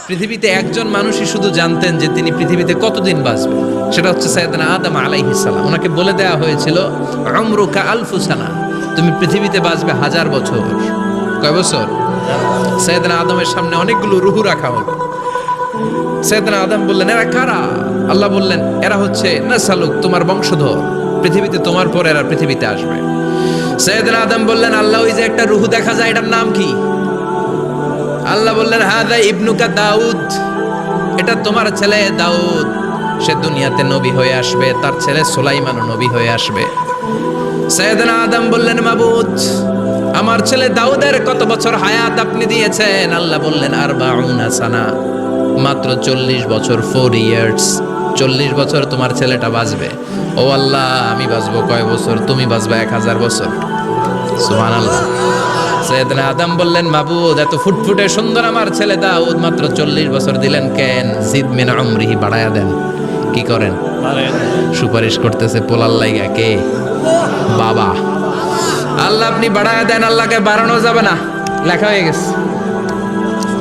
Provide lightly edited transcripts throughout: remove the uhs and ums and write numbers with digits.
পৃথিবীতে একজন মানুষই শুধু জানতেন যে তিনি পৃথিবীতে কতদিন বাঁচবেন, সেটা হচ্ছে সাইয়েদনা আদম আলাইহিস সালাম। ওনাকে বলে দেওয়া হয়েছিল উমরুকা আলফু সানা, তুমি পৃথিবীতে বাঁচবে 1000 বছর। কয় বছর? সাইয়েদনা আদমের সামনে অনেকগুলো রুহু রাখা হলো। সাইয়েদনা আদম বললেন, এরা কারা? আল্লাহ বললেন, এরা হচ্ছে নাসালুক, তোমার বংশধর, পৃথিবীতে তোমার পর এরা পৃথিবীতে আসবে। সাইয়েদনা আদম বললেন, আল্লাহ ওই যে একটা রুহু দেখা যায়, এটার নাম কি? আল্লাহ বললেন, হাদা ইবনুকা দাউদ, এটা তোমার ছেলে দাউদ, সে দুনিয়াতে নবী হয়ে আসবে, তার ছেলে সুলাইমানও নবী হয়ে আসবে। সাইয়েদনা আদম বললেন, মাবুদ, আমার ছেলে দাউদের কত বছর হায়াত আপনি দিয়েছেন? আল্লাহ বললেন, 40 সানা, মাত্র 40 বছর, 4 ইয়ার্স, 40 বছর তোমার ছেলেটা বাঁচবে। ও আল্লাহ, আমি বাঁচবো কয় বছর? তুমি বাঁচবে 1000 বছর। সুবহানাল্লাহ। সাইয়েদনা আদম বললেন, মাবুদ, এত ফুটফুটে সুন্দর আমার ছেলে দাউদ, মাত্র 40 বছর দিলেন কেন? জিদ মিন উমরিহি, বাড়ায়া দেন। কি করেন? সুপারিশ করতেছে পোলার লাইগা। কে? বাবা। আল্লাহ আপনি বাড়ায়া দেন। আল্লাহকে বাড়ানো যাবে না, লেখা হয়ে গেছে।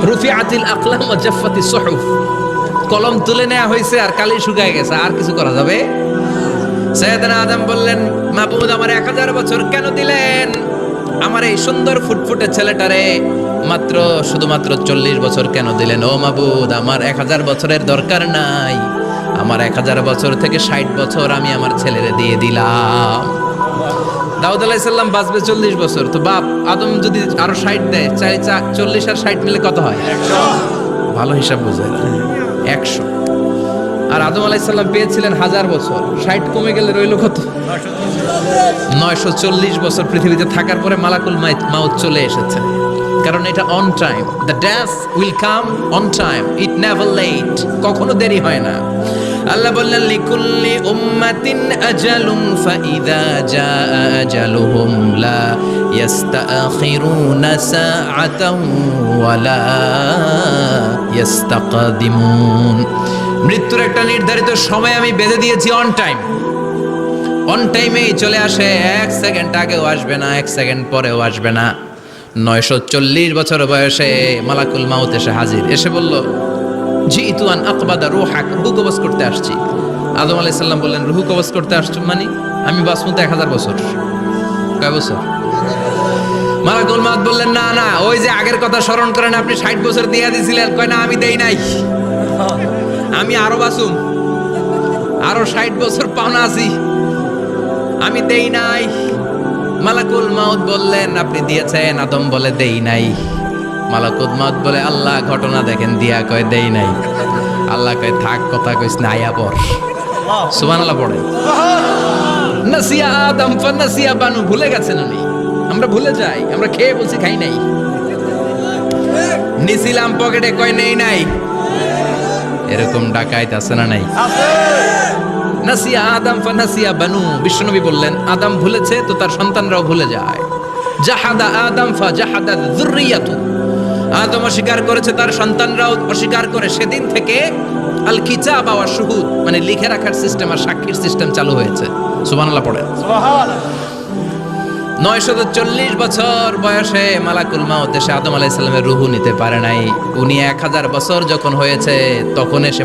রুফিআতিল আকলাম ওয়া জাফফাতিস সুহুফ, কলম তুলে নেওয়া হয়েছে আর কালি শুকায় গেছে, আর কিছু করা যাবে? সাইয়েদনা আদম বললেন, মাবুদ, আমার 1000 বছর কেন দিলেন? আমার এই সুন্দর ফুটফুটে ছেলেটারে মাত্র শুধুমাত্র 40 বছর কেন দিলেন? ও মাবুদ, আমার 1000 বছরের দরকার নাই, আমার 1000 বছর থেকে 60 বছর আমি আমার ছেলেরে দিয়ে দিলাম। দাউদ আলাইহিস সালাম বাঁচবে 40 বছর, তো বাপ আদম যদি আরো 60 দেয়, 40 আর 60 মিলে কত হয়? 100। ভালো হিসাব বুঝে, 100। আর আদম আলাইহিস সালাম পেয়েছিলেন 1000 বছর, 60 কমে গেলে রইল কত? 940 বছর পৃথিবীতে থাকার পরে মালাকুল মাউত চলে এসেছে। কারণ এটা on time, the death will come on time, it never late, কখনো দেরি হয় না। আল্লাহ বললেন, লিকুল্লি উম্মাতিন আজালুন ফাইযা জাআ আজালুহুম লা ইস্তাখিরুনা সাআতান ওয়া লা ইস্তাকদিমুন। মৃত্যুর একটা নির্ধারিত সময় আমি বেঁধে দিয়েছি, অন টাইম, অন টাইমেই চলে আসে, 1 সেকেন্ড আগেও আসবে না, 1 সেকেন্ড পরেও আসবে না। 940 বছর বয়সে মালাকুল মাউত এসে হাজির, এসে বলল, জিতু আন আকবাদা রূহাক, রূহ কবজ করতে আসছি। আদম আলাইহিস সালাম বললেন, রূহ কবজ করতে আসছো মানে? আমি বাঁচবো তো 1000 বছর। কয় বছর? মালাকুল মাউত বললেন, না না, ওই যে আগের কথা স্মরণ করেন, আপনি 60 বছর দিয়ে দিয়েছিলেন। কয় না, আমি দেই নাই, আমি আরো বাঁচুম, আরো 60 বছর পাওনা আছি, আমি দেই নাই। মালাকুল মাউত বললেন, আপনি দিয়েছেন? আদম বলে, দেই নাই। মালাকুল মাউত বলে, আল্লাহ ঘটনা দেখেন, দিয়া কয় দেই নাই। আল্লাহ কয়, থাক, কথা কইস না, আয়া পর। সুবহানাল্লাহ পড়ে। নাসিয়া আদম ফানাসিয়া বানু, ভুলে গেছেন উনি, আমরা ভুলে যাই, আমরা খেয়ে বলছি খাই নাই, নিছিলাম পকেটে, কয় নেই নাই। এরকম ডাকাইত আছে না নাই? নাসিয়া আদম ফানাসিয়া বানু, বিশ্বনবী বললেন, আদম ভুলেছে তো তার সন্তানরাও ভুলে যায়। জাহাদা আদম ফাজাহাদা যুররিয়াতু, আদম অস্বীকার করেছে, তার সন্তানরাও অস্বীকার করে। সেদিন থেকে আল কিতাব ওয়া শুহুদ, মানে লিখে রাখার সিস্টেম আর সাক্ষীর সিস্টেম চালু হয়েছে। সুবহানাল্লাহ পড়েন। সুবহানাল্লাহ। 940 বছর বয়সে মালাকুল মাউত এসে আদম আলাইহিস সালামের রূহ নিতে পারে নাই। উনি 1000 বছর যখন হয়েছে তখন এসে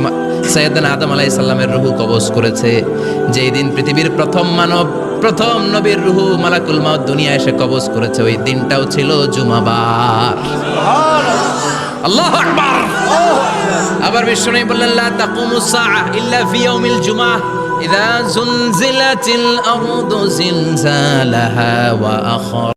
সাইয়েদনা আদম আলাইহিস সালামের রূহ কবজ করেছে। যেই দিন পৃথিবীর প্রথম মানব, প্রথম নবীর রূহ মালাকুল মাউত দুনিয়া এসে কবজ করেছে, ওই দিনটাও ছিল জুমাবার। সুবহানাল্লাহ, আল্লাহু আকবার। আবার বিশ্বনবী বললেন, লা তাকুমুস সাআ ইল্লা ফি ইয়াউমিল জুমআহ ইযা যুলজিলাতিল আরদু জিলজালাহা ওয়া আখর